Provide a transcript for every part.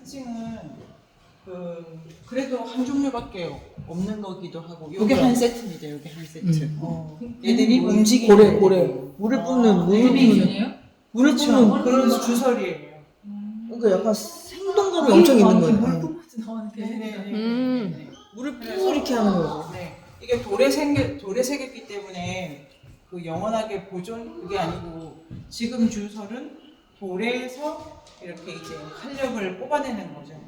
특징은 그래도 한 종류밖에 없는 거기도 하고 요게 한 세트입니다. 요게 한 세트. 얘들이 움직이는 고래 물을 뿜는 애니메이션이에요? 그렇죠. 그런 주설이에요. 그러니까 약간 생동감이 엄청 있는 거예요. 물품같이 나오는 게. 네네네. 물을 뿜 이렇게 하는 거죠. 네. 이게 돌에 새겼기 때문에 그 영원하게 보존 그게 아니고 지금 주설은 돌에서 이렇게 이제 활력을 뽑아내는 거죠.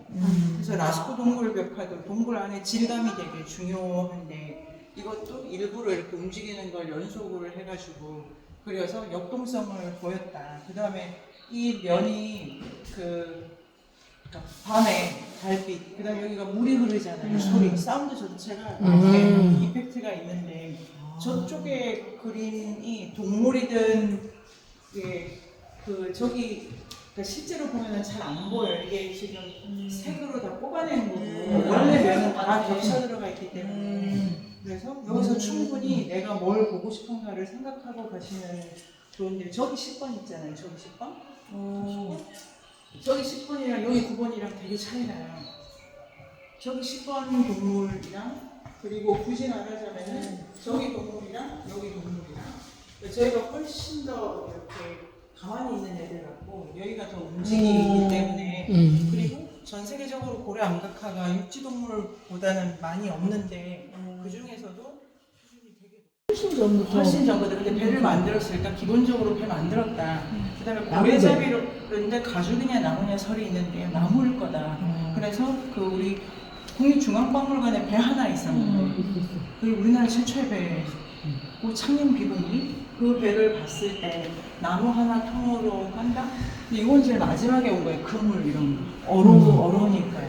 그래서 라스코 동굴 벽화도 동굴 안에 질감이 되게 중요한데 이것도 일부러 이렇게 움직이는 걸 연속으로 해가지고 그려서 역동성을 보였다. 그 다음에 이 면이 밤에 달빛, 그 다음에 여기가 물이 흐르잖아요. 소리, 사운드 전체가 이렇게 이펙트가 있는데 저쪽에 그림이 동물이든 저기 그러니까 실제로 보면은 잘 안 보여요. 이게 지금 색으로 다 뽑아낸 거고 원래 면은 다 겹쳐 들어가 있기 때문에 그래서 여기서 충분히 내가 뭘 보고 싶은가를 생각하고 가시면 좋은데 저기 10번 있잖아요. 저기 10번? 저기 10번이랑 여기 9번이랑 되게 차이 나요. 저기 10번 동물이랑 그리고 굳이 말하자면은 저기 동물이랑 여기 동물이랑 저희가 훨씬 더 이렇게 가만히 있는 애들 같고 여기가 더 움직이기 때문에 그리고 전 세계적으로 고래 암각화가 육지동물보다는 많이 없는데 그 중에서도 수준이 되게 훨씬 전부터 근데 배를 만들었으니까 기본적으로 배 만들었다. 그다음에 고래잡이인데 가죽이냐 나무냐 설이 있는데 나무일 거다. 그래서 그 우리 국립중앙박물관에 배 하나 있었는데 그리고 우리나라 최초의 배 그 창녕 비공리 그 배를 봤을 때 나무 하나 통으로 간다? 근데 이건 제일 마지막에 온 거예요. 그물 이런 거. 어려우니까요.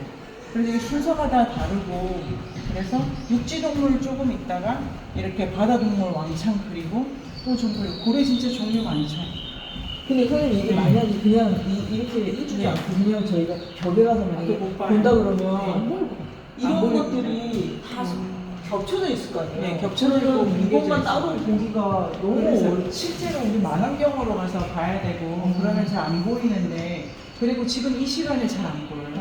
그래서 이게 순서가 다 다르고 그래서 육지동물 조금 있다가 이렇게 바다동물 왕창 그리고 또 좀 그리고 고래 진짜 종류 많죠. 근데 선생님 이게 만약에 그냥 이렇게 해주지 않고 그냥 저희가 벽에 가서 만약에 본다 그러면 이런 것들이 다 겹쳐져 있을 거 아니에요? 네, 겹쳐져 있고 이것만 따로 보기가 너무 그래서 실제로 우리 망원경으로 가서 봐야 되고 그러면 잘 안 보이는데 그리고 지금 이 시간에 잘 안 보여요.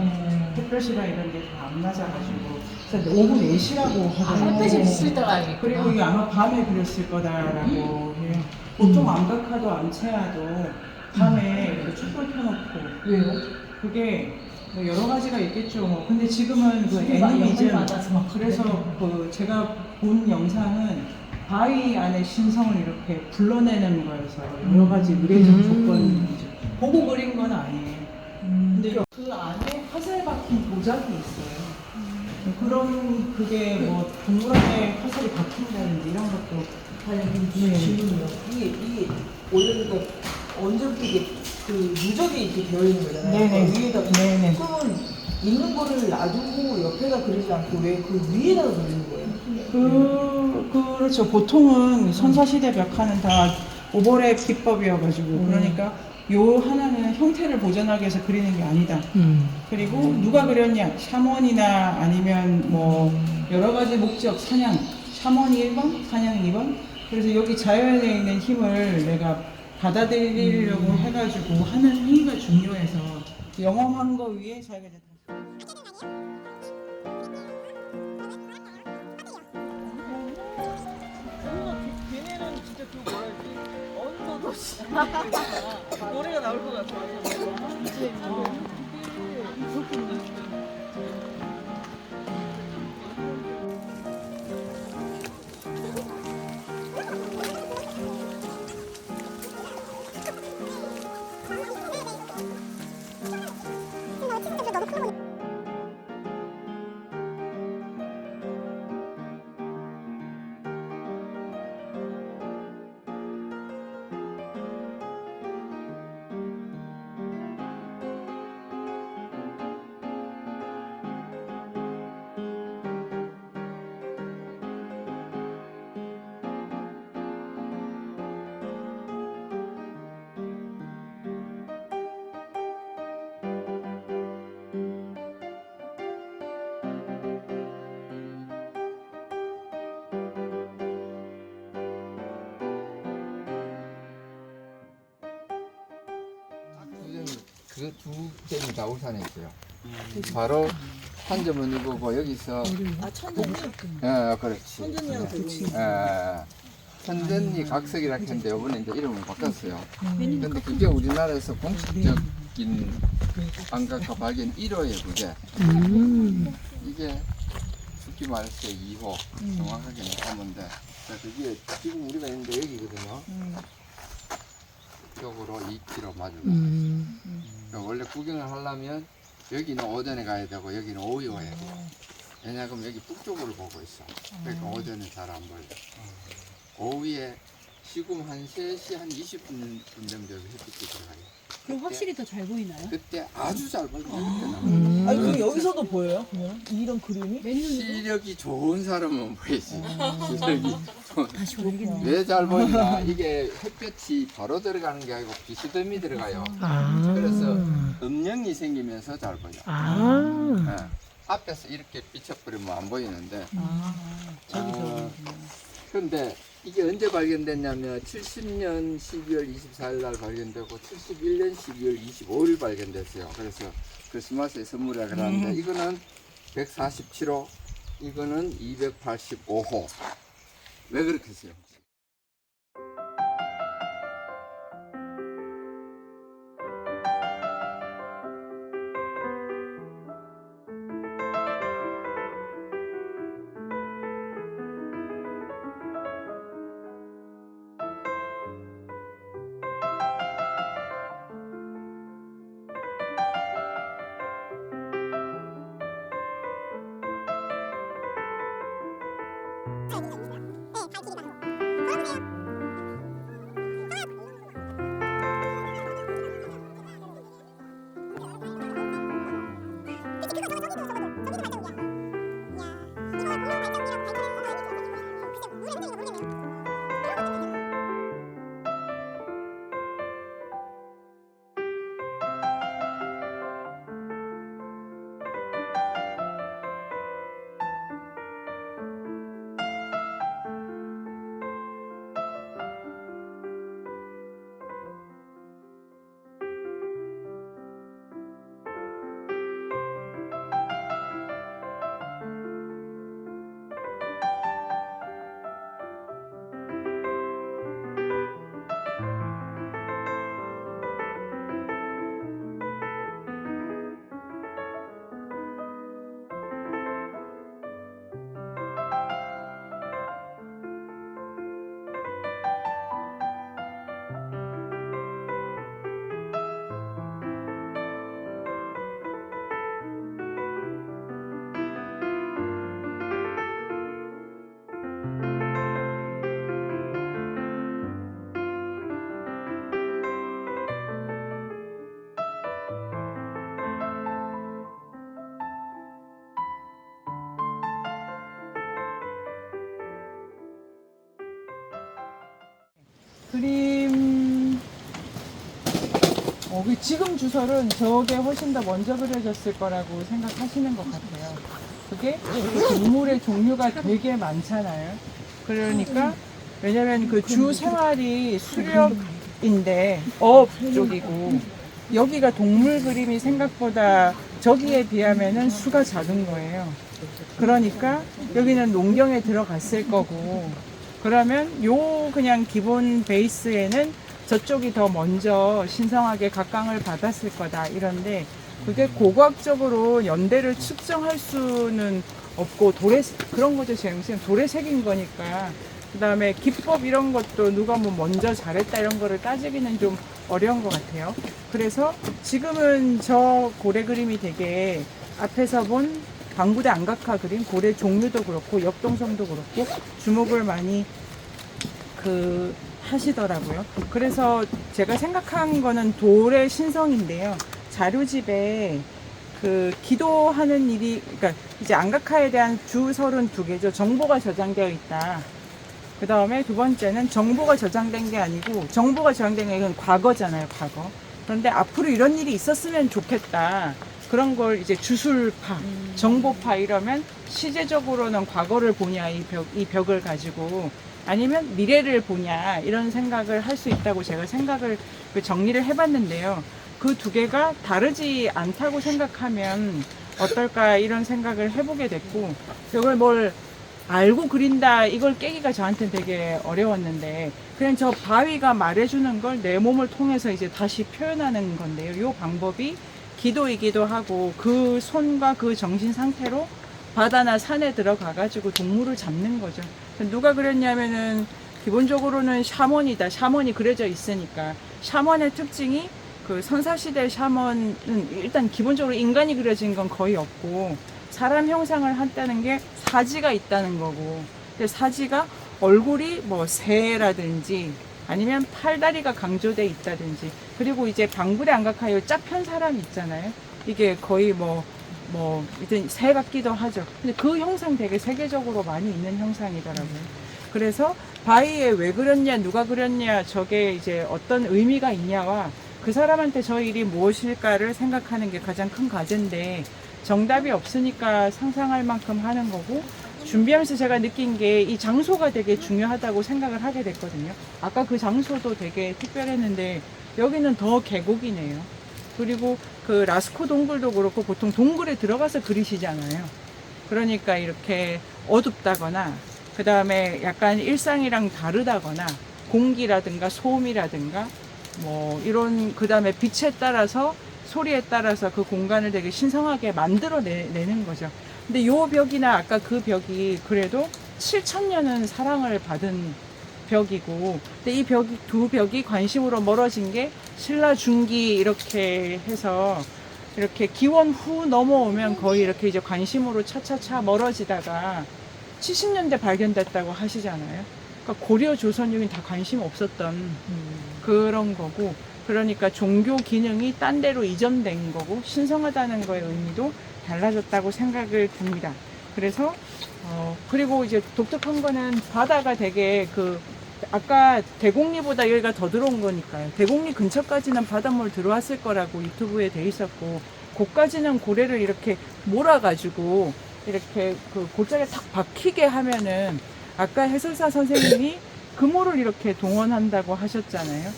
햇볕이랑 이런 게 다 안 맞아가지고 그래서 오후 4시라고 하더라고요. 햇빛이 비칠 때가 알겠구나. 그리고 이게 아마 밤에 그렸을 거다라고 해요. 보통 암각화도 암체화도 밤에 이렇게 촛불 켜놓고 왜요? 그게 뭐 여러 가지가 있겠죠. 뭐. 근데 지금은 그 애니미즘 그래서 그 제가 본 영상은 바위 안에 신성을 이렇게 불러내는 거여서 여러 가지 의례적 조건이죠. 보고 그린 건 아니에요. 근데 그 안에 화살 박힌 도자기 있어요. 그런 그게 뭐 동물원에 화살이 박힌다든지 이런 것도 질문이요. 이게 원래 그러니까 언제부터 이게 그 누적이 이렇게 되어 있는 거잖아요. 네네. 위에다 네네. 그러면 있는 거를 놔두고 옆에다 그리지 않고 왜 그 위에다가 그리는 거예요? 그렇죠. 보통은 선사시대 벽화는 다 오버랩 기법이어가지고 그러니까 요 하나는 형태를 보존하기 위해서 그리는 게 아니다. 그리고 누가 그렸냐? 샤먼이나 아니면 뭐 여러 가지 목적 사냥. 샤먼이 1번, 사냥 2번. 그래서 여기 자연에 있는 힘을 내가 받아들이려고 해가지고 하는 행위가 중요해서 영험한 거 위에 자기가 이제 걔네는 진짜 그 뭐라 해야지 언더도 노래가 나올 것 같아. 이제 그 두 댐이 다 울산에 있어요. 바로 한 점은 이거고 여기서 아 천전이? 그렇지. 천전이하고 그렇지. 천전리 각석이라 했는데 이번에 이제 이름을 바꿨어요. 근데 그게 우리나라에서 공식적인 안각화 발견 1호예요, 그게. 이게 죽기 말했을 때 2호 정확하게 하면 돼. 그게 지금 우리가 있는데 여기거든요. 이쪽으로 2km 맞으면. 그러니까 원래 구경을 하려면 여기는 오전에 가야 되고 여기는 오후에 와야 돼요. 왜냐하면 여기 북쪽으로 보고 있어. 그러니까 오전에 잘 안 보여. 오후에 지금 한 3시 한 20분 정도 햇빛이 들어가요. 그럼 확실히 더 잘 보이나요? 그때 아주 잘 보여요. 아니 그럼 여기서도 보여요? 그냥 이런 그림이? 시력이 좋은 사람은 보이지. 시력이 다시 보이겠네. 왜 잘 보이나? 이게 햇볕이 바로 들어가는 게 아니고 비스듬히 들어가요. 그래서 음영이 생기면서 잘 보여. 네. 앞에서 이렇게 비춰버리면 안 보이는데. 그런데 이게 언제 발견됐냐면 70년 12월 24일 날 발견되고 71년 12월 25일 발견됐어요. 그래서 크리스마스에 선물이라 그러는데 이거는 147호, 이거는 285호. 왜 그렇게 했어요? 그림 지금 주설은 저게 훨씬 더 먼저 그려졌을 거라고 생각하시는 것 같아요. 그게 동물의 종류가 되게 많잖아요. 그러니까 왜냐면 그 주 생활이 수렵인데 어업 쪽이고 여기가 동물 그림이 생각보다 저기에 비하면은 수가 작은 거예요. 그러니까 여기는 농경에 들어갔을 거고 그러면 요 그냥 기본 베이스에는 저쪽이 더 먼저 신성하게 각광을 받았을 거다 이런데 그게 고고학적으로 연대를 측정할 수는 없고 그런 거죠. 지금 돌에 새긴 거니까. 그 다음에 기법 이런 것도 누가 뭐 먼저 잘했다 이런 거를 따지기는 좀 어려운 것 같아요. 그래서 지금은 저 고래 그림이 되게 앞에서 본 방구대 안각화 그림, 고래 종류도 그렇고 역동성도 그렇고 주목을 많이 하시더라고요. 그래서 제가 생각한 거는 돌의 신성인데요. 자료집에 기도하는 일이, 그러니까 이제 안각화에 대한 주설은 2개죠. 정보가 저장되어 있다. 그 다음에 두 번째는 정보가 저장된 게 아니고, 정보가 저장된 게 이건 과거잖아요, 과거. 그런데 앞으로 이런 일이 있었으면 좋겠다. 그런 걸 이제 주술파, 정보파 이러면 시제적으로는 과거를 보냐, 이 벽을 가지고. 아니면 미래를 보냐, 이런 생각을 할 수 있다고 제가 정리를 해봤는데요. 그 두 개가 다르지 않다고 생각하면 어떨까 이런 생각을 해보게 됐고, 이걸 뭘 알고 그린다 이걸 깨기가 저한테는 되게 어려웠는데, 그냥 저 바위가 말해주는 걸 내 몸을 통해서 이제 다시 표현하는 건데요. 이 방법이 기도이기도 하고, 그 손과 그 정신 상태로 바다나 산에 들어가 가지고 동물을 잡는 거죠. 누가 그랬냐면은 기본적으로는 샤먼이다, 샤먼이 그려져 있으니까. 샤먼의 특징이 그 선사시대 샤먼은 일단 기본적으로 인간이 그려진 건 거의 없고, 사람 형상을 한다는 게 사지가 있다는 거고, 근데 사지가 얼굴이 뭐 새라든지 아니면 팔다리가 강조돼 있다든지, 그리고 이제 방불에 안각하여 짝편 사람 있잖아요. 이게 거의 이제 새 같기도 하죠. 근데 그 형상 되게 세계적으로 많이 있는 형상이더라고요. 그래서 바위에 왜 그렸냐, 누가 그렸냐, 저게 이제 어떤 의미가 있냐와 그 사람한테 저 일이 무엇일까를 생각하는 게 가장 큰 과제인데, 정답이 없으니까 상상할 만큼 하는 거고, 준비하면서 제가 느낀 게 이 장소가 되게 중요하다고 생각을 하게 됐거든요. 아까 그 장소도 되게 특별했는데 여기는 더 계곡이네요. 그리고 그 라스코 동굴도 그렇고 보통 동굴에 들어가서 그리시잖아요. 그러니까 이렇게 어둡다거나 그 다음에 약간 일상이랑 다르다거나 공기라든가 소음이라든가 뭐 이런, 그 다음에 빛에 따라서 소리에 따라서 그 공간을 되게 신성하게 만들어내는 거죠. 근데 요 벽이나 아까 그 벽이 그래도 7,000년은 사랑을 받은 벽이고, 근데 이 벽이, 두 벽이 관심으로 멀어진 게 신라 중기 이렇게 해서 이렇게 기원 후 넘어오면 거의 이렇게 이제 관심으로 차차차 멀어지다가 70년대 발견됐다고 하시잖아요. 그러니까 고려 조선육인 다 관심 없었던 그런 거고, 그러니까 종교 기능이 딴 데로 이전된 거고, 신성하다는 거의 의미도 달라졌다고 생각을 듭니다. 그래서 그리고 이제 독특한 거는 바다가 되게 아까 대곡리보다 여기가 더 들어온 거니까요. 대곡리 근처까지는 바닷물 들어왔을 거라고 유튜브에 돼 있었고, 거기까지는 고래를 이렇게 몰아가지고 이렇게 그 골짜기에 탁 박히게 하면은, 아까 해설사 선생님이 금호를 이렇게 동원한다고 하셨잖아요.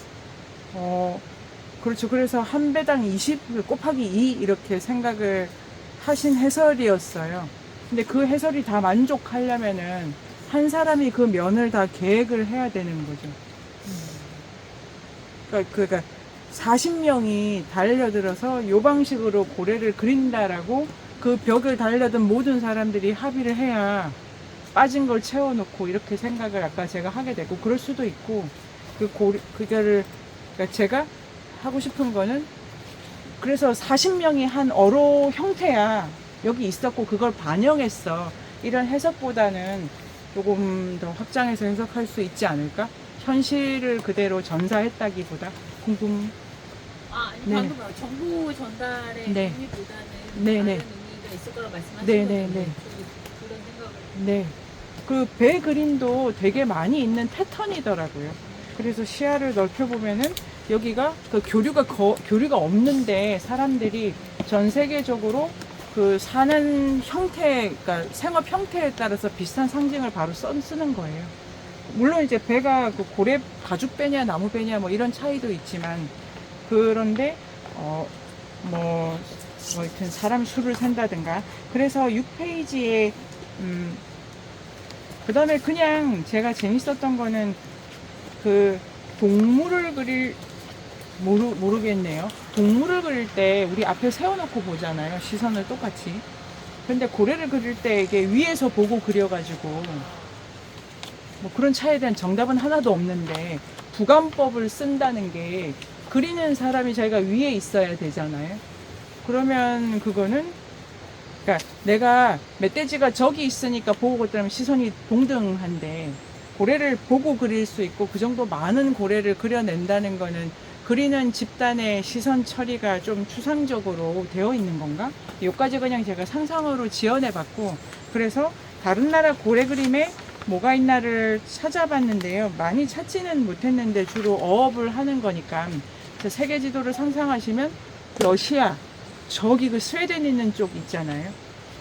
그렇죠. 그래서 한 배당 20 곱하기 2 이렇게 생각을 하신 해설이었어요. 근데 그 해설이 다 만족하려면은 한 사람이 그 면을 다 계획을 해야 되는 거죠. 그러니까 40명이 달려들어서 요 방식으로 고래를 그린다라고 그 벽을 달려든 모든 사람들이 합의를 해야 빠진 걸 채워놓고 이렇게 생각을 아까 제가 하게 되고, 그럴 수도 있고, 그거를 그러니까 제가 하고 싶은 거는, 그래서 40명이 한 어로 형태야 여기 있었고 그걸 반영했어, 이런 해석보다는 조금 더 확장해서 해석할 수 있지 않을까? 현실을 그대로 전사했다기보다. 궁금. 아니, 네. 방금 정보 전달의 네. 의미보다는 네, 다른 네. 의미가 있을 거라고 말씀하신 네, 거죠. 네, 네. 그런 생각을. 네. 그 배 그림도 되게 많이 있는 패턴이더라고요. 그래서 시야를 넓혀보면은 여기가 그 교류가 없는데 사람들이 전 세계적으로 그 사는 형태, 그러니까 생업 형태에 따라서 비슷한 상징을 바로 쓰는 거예요. 물론 이제 배가 그 고래 가죽배냐 나무배냐 뭐 이런 차이도 있지만, 그런데 하여튼 사람 수를 센다든가. 그래서 6페이지에 그 다음에 그냥 제가 재밌었던 거는 그 동물을 모르겠네요. 동물을 그릴 때 우리 앞에 세워놓고 보잖아요. 시선을 똑같이. 근데 고래를 그릴 때 이게 위에서 보고 그려가지고 뭐 그런 차이에 대한 정답은 하나도 없는데, 부감법을 쓴다는 게 그리는 사람이 자기가 위에 있어야 되잖아요. 그러면 그거는, 그러니까 내가 멧돼지가 저기 있으니까 보고 그랬다면 시선이 동등한데, 고래를 보고 그릴 수 있고 그 정도 많은 고래를 그려낸다는 거는 그리는 집단의 시선 처리가 좀 추상적으로 되어 있는 건가? 여기까지 그냥 제가 상상으로 지어내 봤고, 그래서 다른 나라 고래 그림에 뭐가 있나를 찾아봤는데요. 많이 찾지는 못했는데 주로 어업을 하는 거니까. 세계 지도를 상상하시면 러시아, 저기 그 스웨덴 있는 쪽 있잖아요.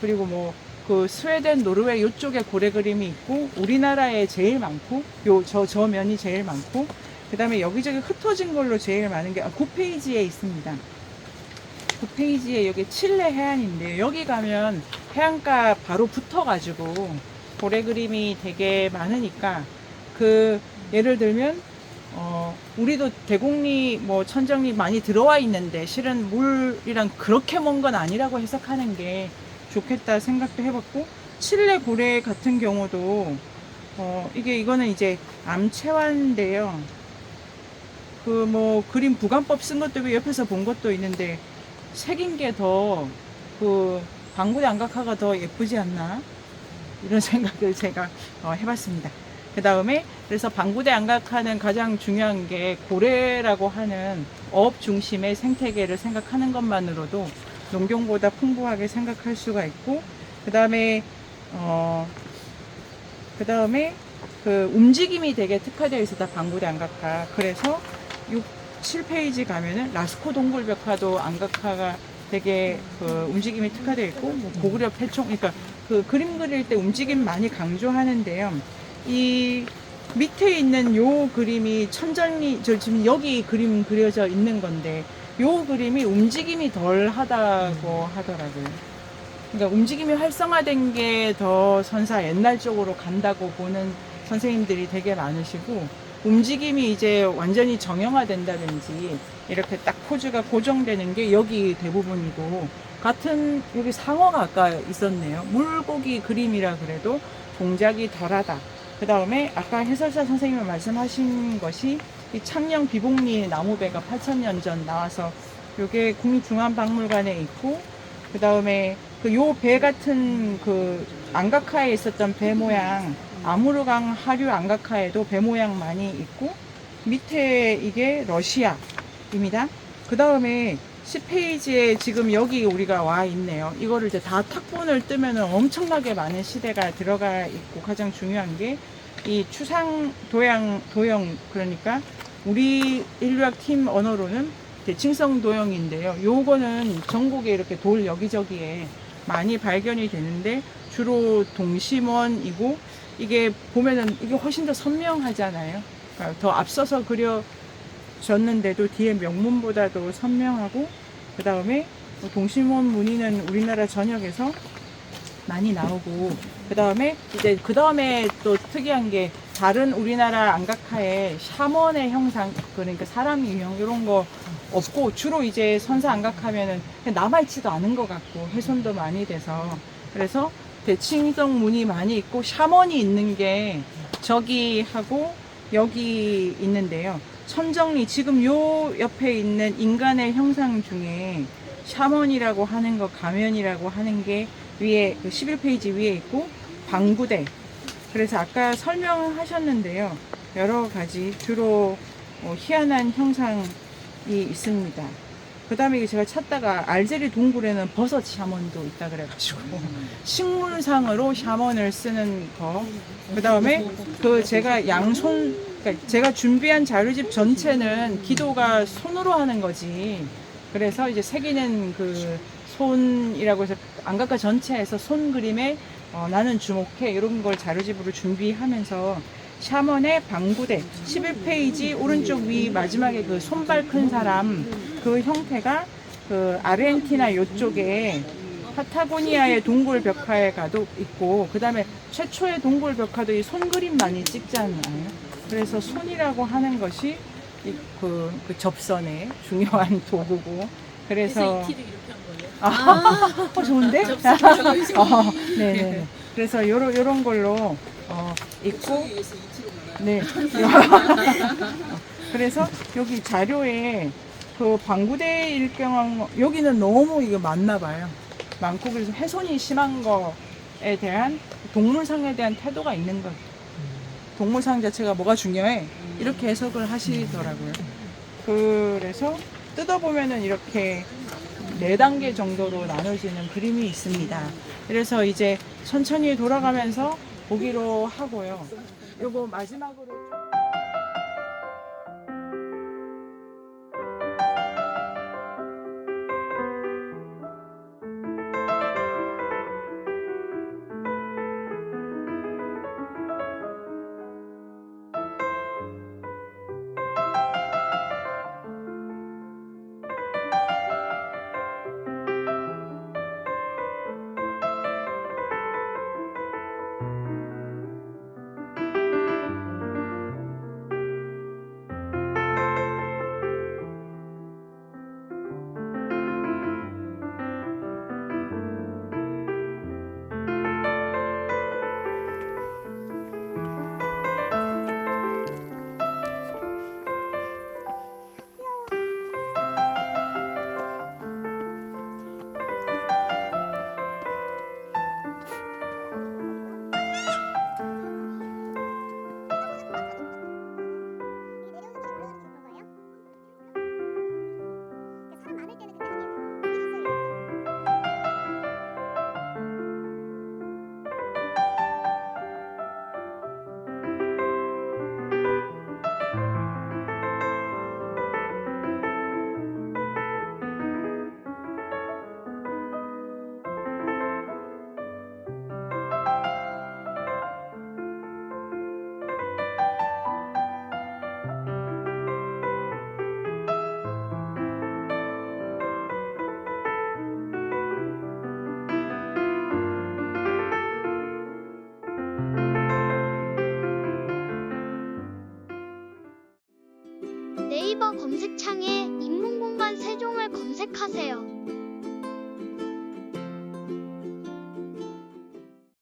그리고 뭐 그 스웨덴, 노르웨이 요쪽에 고래 그림이 있고, 우리나라에 제일 많고, 저 면이 제일 많고, 그 다음에 여기저기 흩어진 걸로 제일 많은 게 9페이지에 있습니다. 9페이지에 여기 칠레 해안인데요. 여기 가면 해안가 바로 붙어가지고 고래 그림이 되게 많으니까 그 예를 들면 우리도 대곡리 뭐 천정리 많이 들어와 있는데 실은 물이랑 그렇게 먼 건 아니라고 해석하는 게 좋겠다 생각도 해봤고, 칠레 고래 같은 경우도 이거는 이제 암체화인데요. 그 뭐 그림 부감법 쓴 것도 있고 옆에서 본 것도 있는데 색인 게 더 그 방구대 안각화가 더 예쁘지 않나 이런 생각을 제가 해봤습니다. 그 다음에 그래서 방구대 안각화는 가장 중요한 게 고래라고 하는 어업 중심의 생태계를 생각하는 것만으로도 농경보다 풍부하게 생각할 수가 있고, 그 다음에 그 움직임이 되게 특화되어 있었다, 방구대 안각화. 그래서 6, 7페이지 가면은 라스코 동굴벽화도 안각화가 되게 그 움직임이 특화되어 있고, 뭐 고구려 폐총, 그러니까 그 그림 그릴 때 움직임 많이 강조하는데요. 이 밑에 있는 요 그림이 천정리, 저 지금 여기 그림 그려져 있는 건데, 요 그림이 움직임이 덜 하다고 하더라고요. 그러니까 움직임이 활성화된 게 더 선사 옛날 쪽으로 간다고 보는 선생님들이 되게 많으시고, 움직임이 이제 완전히 정형화된다든지 이렇게 딱 포즈가 고정되는 게 여기 대부분이고, 같은 여기 상어가 아까 있었네요. 물고기 그림이라 그래도 동작이 덜하다. 그 다음에 아까 해설사 선생님이 말씀하신 것이 이 창녕 비봉리 나무배가 8,000년 전 나와서 요게 국립중앙박물관에 있고, 그 다음에 그 요 배 같은 그 안각화에 있었던 배 모양, 아무르강 하류 안각화에도 배 모양 많이 있고, 밑에 이게 러시아입니다. 그 다음에 10페이지에 지금 여기 우리가 와 있네요. 이거를 이제 다 탁본을 뜨면 엄청나게 많은 시대가 들어가 있고, 가장 중요한 게 이 추상 도형, 그러니까 우리 인류학 팀 언어로는 대칭성 도형인데요. 요거는 전국에 이렇게 돌 여기저기에 많이 발견이 되는데 주로 동심원이고, 이게 보면은 이게 훨씬 더 선명하잖아요. 그러니까 더 앞서서 그려졌는데도 뒤에 명문보다도 선명하고, 그 다음에 동심원 무늬는 우리나라 전역에서 많이 나오고, 그 다음에 또 특이한 게 다른 우리나라 안각화에 샤먼의 형상, 그러니까 사람 유형 이런 거 없고, 주로 이제 선사 안각하면은 남아있지도 않은 것 같고 훼손도 많이 돼서, 그래서 대칭성 문이 많이 있고 샤먼이 있는 게 저기 하고 여기 있는데요. 천정리 지금 요 옆에 있는 인간의 형상 중에 샤먼이라고 하는 거, 가면이라고 하는 게 위에 11페이지 위에 있고, 방구대. 그래서 아까 설명하셨는데요. 여러 가지 주로 희한한 형상이 있습니다. 그 다음에 제가 찾다가 알제리 동굴에는 버섯 샤먼도 있다 그래가지고 식물상으로 샤먼을 쓰는 거. 그 다음에 그 제가 양손, 그러니까 제가 준비한 자료집 전체는 기도가 손으로 하는 거지. 그래서 이제 새기는 그 손이라고 해서 안각화 전체에서 손 그림에 나는 주목해 이런 걸 자료집으로 준비하면서 샤먼의 방구대 11페이지 오른쪽 위 마지막에 그 손발 큰 사람 그 형태가 그 아르헨티나 요쪽에 파타고니아의 동굴 벽화에 가도 있고, 그 다음에 최초의 동굴 벽화도 이 손 그림 많이 찍잖아요. 그래서 손이라고 하는 것이 그 접선의 중요한 도구고, 그래서 이 티도 이렇게 한 거예요? 좋은데? 네네. 그래서 요런 걸로 있고, 네. 그래서 여기 자료에 그 방구대 일경한 여기는 너무 이거 많나 봐요. 많고, 그래서 훼손이 심한 거에 대한 동물상에 대한 태도가 있는 거예요. 동물상 자체가 뭐가 중요해? 이렇게 해석을 하시더라고요. 그래서 뜯어보면은 이렇게 4단계 정도로 나눠지는 그림이 있습니다. 그래서 이제 천천히 돌아가면서 보기로 하고요. 요거 마지막으로 검색창에 인문공간 세종을 검색하세요.